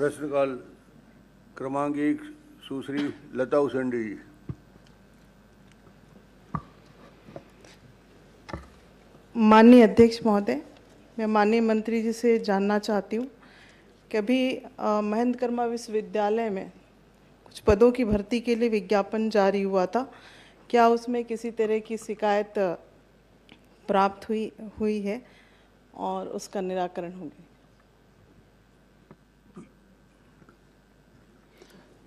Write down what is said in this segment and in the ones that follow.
प्रश्नकाल क्रमांक 1 सुश्री लता उसेंडी जी। माननीय अध्यक्ष महोदय, मैं माननीय मंत्री जी से जानना चाहती हूँ कि अभी महेंद्र कर्मा विश्वविद्यालय में कुछ पदों की भर्ती के लिए विज्ञापन जारी हुआ था। क्या उसमें किसी तरह की शिकायत प्राप्त हुई है और उसका निराकरण होगा?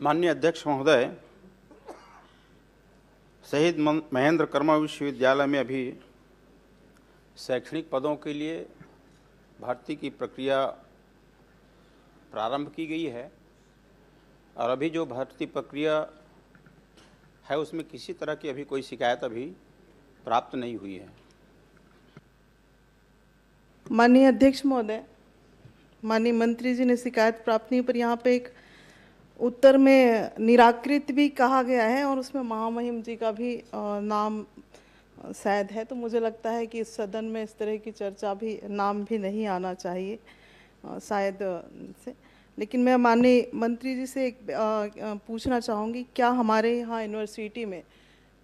माननीय अध्यक्ष महोदय, शहीद महेंद्र कर्मा विश्वविद्यालय में अभी शैक्षणिक पदों के लिए भर्ती की प्रक्रिया प्रारंभ की गई है और अभी जो भर्ती प्रक्रिया है उसमें किसी तरह की अभी कोई शिकायत अभी प्राप्त नहीं हुई है। माननीय अध्यक्ष महोदय, माननीय मंत्री जी ने शिकायत प्राप्त नहीं, पर यहाँ पे एक उत्तर में निराकृत भी कहा गया है और उसमें महामहिम जी का भी नाम शायद है। तो मुझे लगता है कि इस सदन में इस तरह की चर्चा भी, नाम भी नहीं आना चाहिए शायद से। लेकिन मैं माननीय मंत्री जी से एक पूछना चाहूँगी, क्या हमारे यहाँ यूनिवर्सिटी में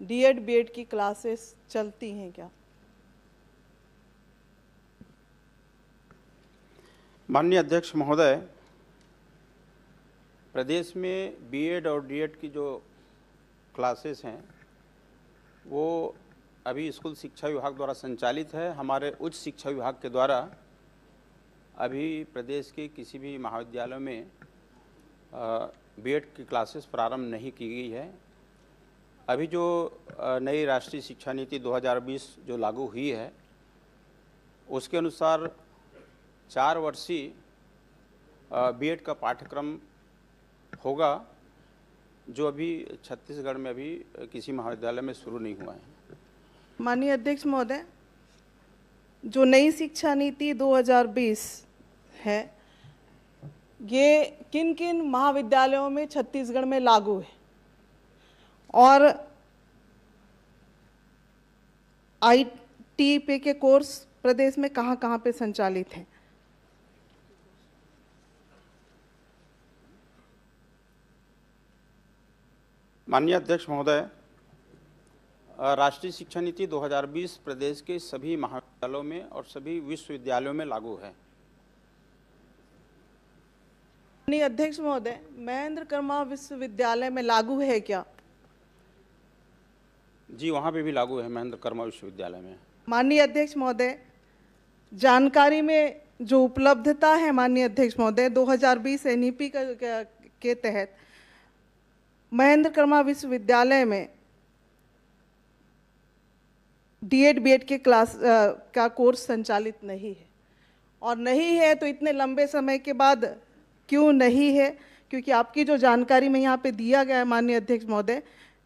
डीएड बीएड की क्लासेस चलती हैं क्या? माननीय अध्यक्ष महोदय, प्रदेश में बीएड और डीएड की जो क्लासेस हैं वो अभी स्कूल शिक्षा विभाग द्वारा संचालित है। हमारे उच्च शिक्षा विभाग के द्वारा अभी प्रदेश के किसी भी महाविद्यालयों में बीएड की क्लासेस प्रारंभ नहीं की गई है। अभी जो नई राष्ट्रीय शिक्षा नीति 2020 जो लागू हुई है उसके अनुसार 4 वर्षीय बीएड का पाठ्यक्रम होगा, जो अभी छत्तीसगढ़ में अभी किसी महाविद्यालय में शुरू नहीं हुआ है। माननीय अध्यक्ष महोदय, जो नई शिक्षा नीति 2020 है ये किन किन महाविद्यालयों में छत्तीसगढ़ में लागू है और आईटीपी के कोर्स प्रदेश में कहाँ कहाँ पे संचालित हैं? माननीय अध्यक्ष महोदय, राष्ट्रीय शिक्षा नीति 2020 प्रदेश के सभी महाविद्यालयों में और सभी विश्वविद्यालयों में लागू है। माननीय अध्यक्ष महोदय, महेंद्र कर्मा विश्वविद्यालय में लागू है क्या? जी, वहाँ पे भी लागू है महेंद्र कर्मा विश्वविद्यालय में। माननीय अध्यक्ष महोदय, जानकारी में जो उपलब्धता है माननीय अध्यक्ष महोदय, 2020 एनईपी के तहत महेंद्र कर्मा विश्वविद्यालय में डीएड बीएड के क्लास का कोर्स संचालित नहीं है, और नहीं है तो इतने लंबे समय के बाद क्यों नहीं है? क्योंकि आपकी जो जानकारी में यहाँ पे दिया गया है माननीय अध्यक्ष महोदय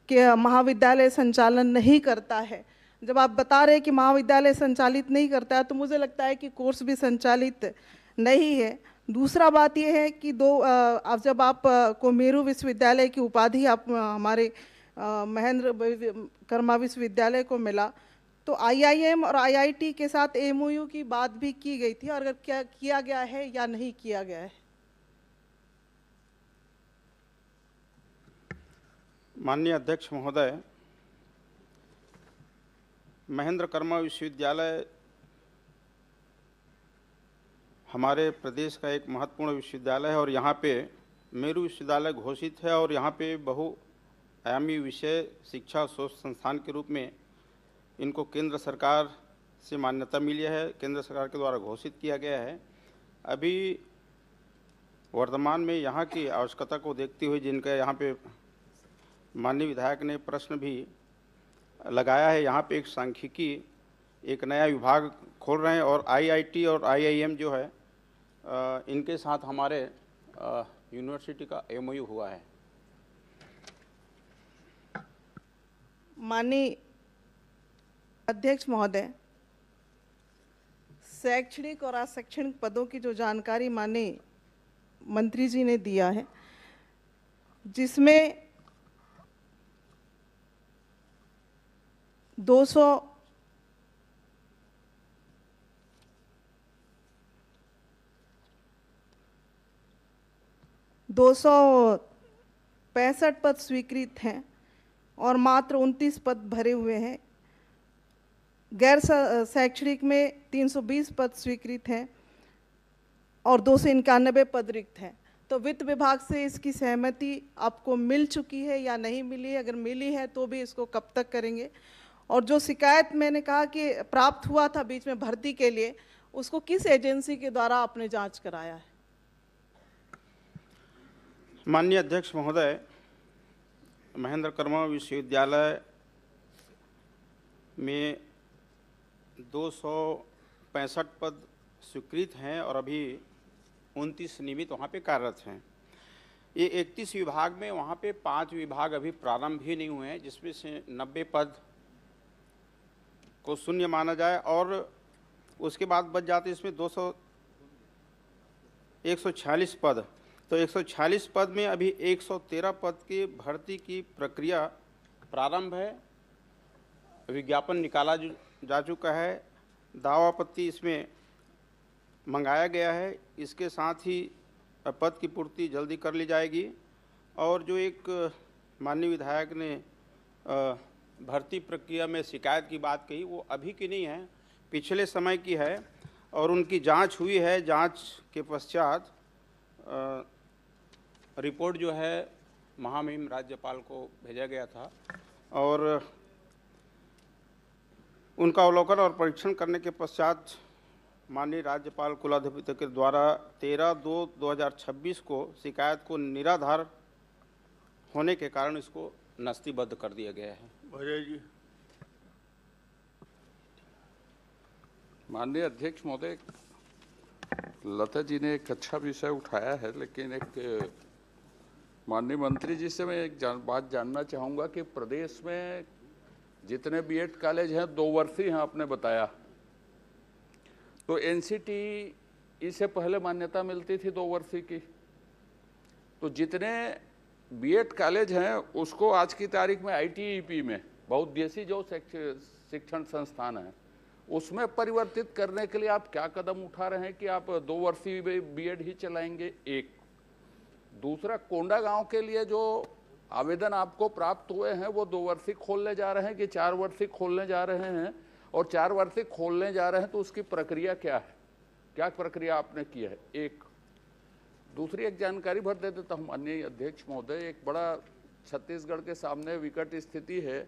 कि महाविद्यालय संचालन नहीं करता है, जब आप बता रहे हैं कि महाविद्यालय संचालित नहीं करता है तो मुझे लगता है कि कोर्स भी संचालित नहीं है। दूसरा बात यह है कि अब जब आप कोमेरू विश्वविद्यालय की उपाधि आप हमारे महेंद्र कर्मा विश्वविद्यालय को मिला तो आईआईएम और आईआईटी के साथ एमओयू की बात भी की गई थी, और अगर क्या किया गया है या नहीं किया गया है? माननीय अध्यक्ष महोदय, महेंद्र कर्मा विश्वविद्यालय हमारे प्रदेश का एक महत्वपूर्ण विश्वविद्यालय है और यहाँ पे मेरू विश्वविद्यालय घोषित है और यहाँ पे बहुआयामी विषय शिक्षा शोध संस्थान के रूप में इनको केंद्र सरकार से मान्यता मिली है, केंद्र सरकार के द्वारा घोषित किया गया है। अभी वर्तमान में यहाँ की आवश्यकता को देखते हुए जिनका यहाँ पे माननीय विधायक ने प्रश्न भी लगाया है, यहाँ पे एक सांख्यिकी एक नया विभाग खोल रहे हैं और आईआईटी और आईआईएम जो है इनके साथ हमारे यूनिवर्सिटी का एमओयू हुआ है। माननीय अध्यक्ष महोदय, शैक्षणिक और अशैक्षणिक पदों की जो जानकारी माननीय मंत्री जी ने दिया है, जिसमें 200 265 पद स्वीकृत हैं और मात्र 29 पद भरे हुए हैं। गैर शैक्षणिक में 320 पद स्वीकृत हैं और 291 पद रिक्त हैं। तो वित्त विभाग से इसकी सहमति आपको मिल चुकी है या नहीं मिली है? अगर मिली है तो भी इसको कब तक करेंगे? और जो शिकायत मैंने कहा कि प्राप्त हुआ था बीच में भर्ती के लिए, उसको किस एजेंसी के द्वारा आपने जांच कराया है? माननीय अध्यक्ष महोदय, महेंद्र कर्मा विश्वविद्यालय में 265 पद स्वीकृत हैं और अभी 29 नियमित वहाँ पे कार्यरत हैं। ये 31 विभाग में वहाँ पे 5 विभाग अभी प्रारंभ ही नहीं हुए हैं, जिसमें से 90 पद को शून्य माना जाए और उसके बाद बच जाते इसमें 146 पद। तो 146 पद में अभी 113 पद की भर्ती की प्रक्रिया प्रारंभ है। विज्ञापन निकाला जा चुका है, दावा आपत्ति इसमें मंगाया गया है। इसके साथ ही पद की पूर्ति जल्दी कर ली जाएगी। और जो एक माननीय विधायक ने भर्ती प्रक्रिया में शिकायत की बात कही, वो अभी की नहीं है, पिछले समय की है और उनकी जांच हुई है। जांच के पश्चात रिपोर्ट जो है महामहिम राज्यपाल को भेजा गया था और उनका अवलोकन और परीक्षण करने के पश्चात माननीय राज्यपाल कुलाधिपति के द्वारा 13/2/2026 को शिकायत को निराधार होने के कारण इसको नस्तीबद्ध कर दिया गया है। अजय जी। माननीय अध्यक्ष महोदय, लता जी ने एक अच्छा विषय उठाया है, लेकिन एक माननीय मंत्री जी से मैं एक बात जानना चाहूँगा कि प्रदेश में जितने बीएड कॉलेज हैं 2 वर्षीय हैं, आपने बताया, तो एनसीटी इससे पहले मान्यता मिलती थी 2 वर्षीय की। तो जितने बीएड कॉलेज हैं उसको आज की तारीख में आईटीईपी में बहुउद्देशीय जो शिक्षण संस्थान है उसमें परिवर्तित करने के लिए आप क्या कदम उठा रहे हैं कि आप 2 वर्षीय बीएड ही चलाएंगे? एक दूसरा, कोंडागांव के लिए जो आवेदन आपको प्राप्त हुए हैं वो 2 वर्षीय खोलने जा रहे हैं कि 4 वर्षीय खोलने जा रहे हैं? और 4 वर्षीय खोलने जा रहे हैं तो उसकी प्रक्रिया क्या है, क्या प्रक्रिया आपने की है? एक दूसरी एक जानकारी भर दे देता हूँ माननीय अध्यक्ष महोदय। एक बड़ा छत्तीसगढ़ के सामने विकट स्थिति है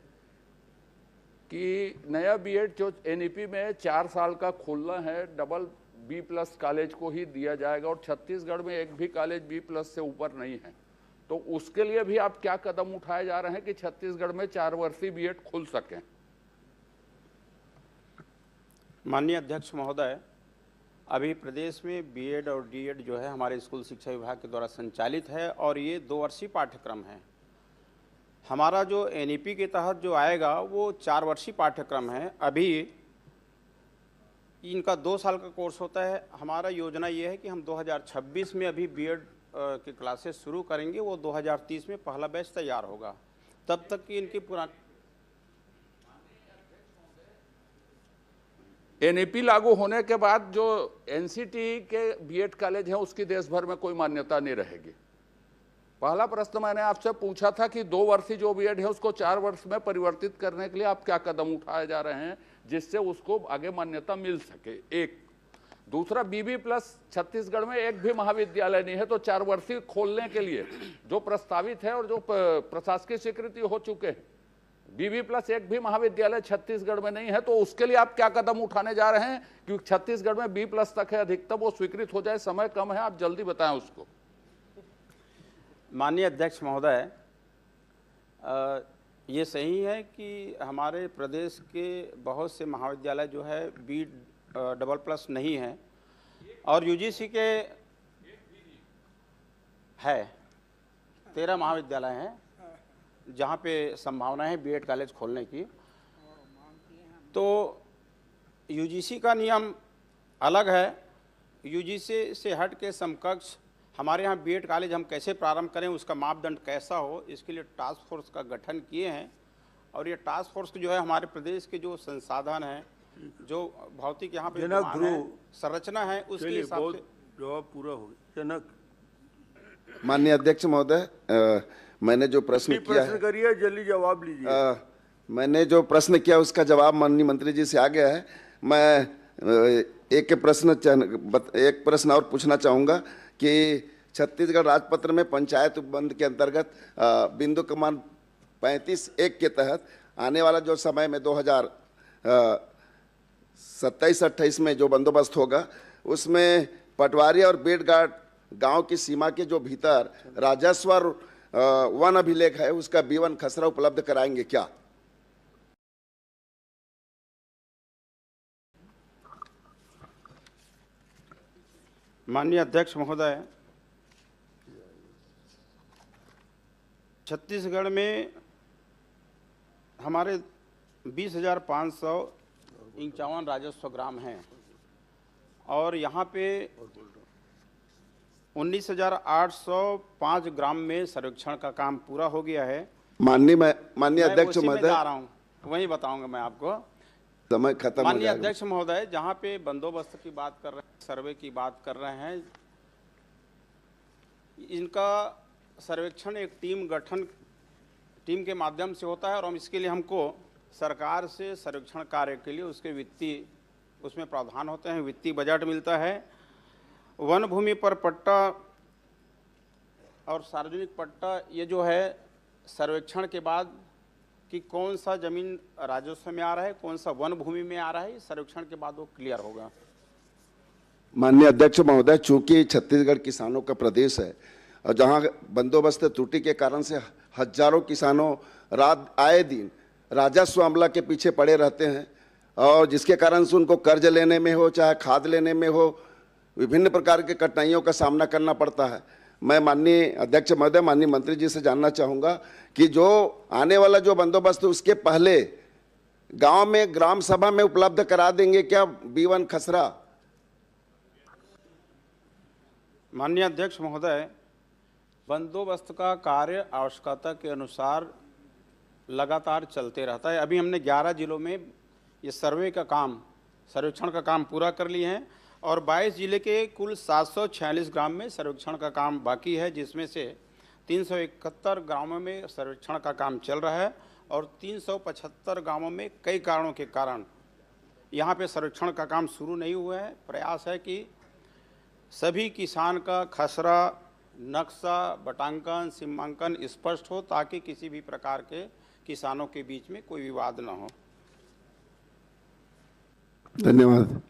कि नया बीएड जो एनईपी में 4 साल का खोलना है, डबल B+ कॉलेज को ही दिया जाएगा और छत्तीसगढ़ में एक भी कॉलेज B+ से ऊपर नहीं है। तो उसके लिए भी आप क्या कदम उठाए जा रहे हैं कि छत्तीसगढ़ में 4 वर्षीय बीएड खुल सकें? माननीय अध्यक्ष महोदय, अभी प्रदेश में बीएड और डीएड जो है हमारे स्कूल शिक्षा विभाग के द्वारा संचालित है और ये 2 वर्षीय पाठ्यक्रम है। हमारा जो एनईपी के तहत जो आएगा वो 4 वर्षीय पाठ्यक्रम है। अभी इनका 2 साल का कोर्स होता है। हमारा योजना ये है कि हम 2026 में अभी बीएड की क्लासेस शुरू करेंगे, वो 2030 में पहला बैच तैयार होगा। तब तक की इनकी एनईपी लागू होने के बाद जो एनसीटी के बीएड कॉलेज हैं उसकी देश भर में कोई मान्यता नहीं रहेगी। पहला प्रश्न मैंने आपसे पूछा था कि 2 वर्षीय जो बीएड है उसको 4 वर्ष में परिवर्तित करने के लिए आप क्या कदम उठाए जा रहे हैं जिससे उसको आगे मान्यता मिल सके? एक दूसरा, BB+ छत्तीसगढ़ में एक भी महाविद्यालय नहीं है, तो 4 वर्षीय खोलने के लिए जो प्रस्तावित है और जो प्रशासकीय स्वीकृति हो चुके हैं, BB+ एक भी महाविद्यालय छत्तीसगढ़ में नहीं है, तो उसके लिए आप क्या कदम उठाने जा रहे हैं? क्योंकि छत्तीसगढ़ में B+ तक है अधिकतम, वो स्वीकृत हो जाए, समय कम है, आप जल्दी बताएं उसको। माननीय अध्यक्ष महोदय, ये सही है कि हमारे प्रदेश के बहुत से महाविद्यालय जो है B++ नहीं है और यूजीसी के है 13 महाविद्यालय हैं जहाँ पे संभावना है बीएड कॉलेज खोलने की। तो यूजीसी का नियम अलग है। यूजीसी से हट के समकक्ष हमारे यहाँ बीएड कॉलेज हम कैसे प्रारंभ करें, उसका मापदंड कैसा हो, इसके लिए टास्क फोर्स का गठन किए हैं। और ये टास्क फोर्स जो है हमारे प्रदेश के जो संसाधन हैं, जो भौतिक यहाँ पे संरचना है, उसके हिसाब से जवाब पूरा हो गया। जनक माननीय अध्यक्ष महोदय, मैंने जो प्रश्न किया प्रश्न है, करिए, जल्दी जवाब लीजिए। मैंने जो प्रश्न किया उसका जवाब माननीय मंत्री जी से आ गया है। मैं एक प्रश्न और पूछना चाहूँगा कि छत्तीसगढ़ राजपत्र में पंचायत बंद के अंतर्गत बिंदु क्रमांक 35(1) के तहत आने वाला जो समय में 2027-28 में जो बंदोबस्त होगा, उसमें पटवारी और बेटघाट गांव की सीमा के जो भीतर राजस्व और वन अभिलेख है उसका B1 खसरा उपलब्ध कराएंगे क्या? माननीय अध्यक्ष महोदय, छत्तीसगढ़ में हमारे 20,551 राजस्व ग्राम हैं और यहाँ पे 19,805 ग्राम में सर्वेक्षण का काम पूरा हो गया है। माननीय अध्यक्ष मैं महोदय, जा रहा हूँ, वही बताऊंगा मैं आपको। समय खत्म हो माननीय जाएगा। अध्यक्ष महोदय, जहाँ पे बंदोबस्त की बात कर रहे हैं, सर्वे की बात कर रहे हैं, इनका सर्वेक्षण एक टीम के माध्यम से होता है और हम इसके लिए हमको सरकार से सर्वेक्षण कार्य के लिए उसमें प्रावधान होते हैं, वित्तीय बजट मिलता है। वन भूमि पर पट्टा और सार्वजनिक पट्टा, ये जो है सर्वेक्षण के बाद कि कौन सा जमीन राजस्व में आ रहा है, कौन सा वन भूमि में आ रहा है, सर्वेक्षण के बाद वो क्लियर होगा। माननीय अध्यक्ष महोदय, चूंकि छत्तीसगढ़ किसानों का प्रदेश है और जहां बंदोबस्त त्रुटि के कारण से हजारों किसानों रात आए दिन राजस्व अमला के पीछे पड़े रहते हैं और जिसके कारण से उनको कर्ज लेने में हो चाहे खाद लेने में हो, विभिन्न प्रकार के कठिनाइयों का सामना करना पड़ता है। मैं माननीय अध्यक्ष महोदय, माननीय मंत्री जी से जानना चाहूँगा कि जो आने वाला जो बंदोबस्त है उसके पहले गांव में ग्राम सभा में उपलब्ध करा देंगे क्या B1 खसरा? माननीय अध्यक्ष महोदय, बंदोबस्त का कार्य आवश्यकता के अनुसार लगातार चलते रहता है। अभी हमने 11 जिलों में ये सर्वेक्षण का काम पूरा कर लिए हैं और 22 जिले के कुल 746 ग्राम में सर्वेक्षण का काम बाकी है, जिसमें से 371 गांवों में सर्वेक्षण का काम चल रहा है और 375 गांवों में कई कारणों के कारण यहाँ पे सर्वेक्षण का काम शुरू नहीं हुआ है। प्रयास है कि सभी किसान का खसरा, नक्शा, बटांकन, सीमांकन स्पष्ट हो ताकि किसी भी प्रकार के किसानों के बीच में कोई विवाद न हो। धन्यवाद।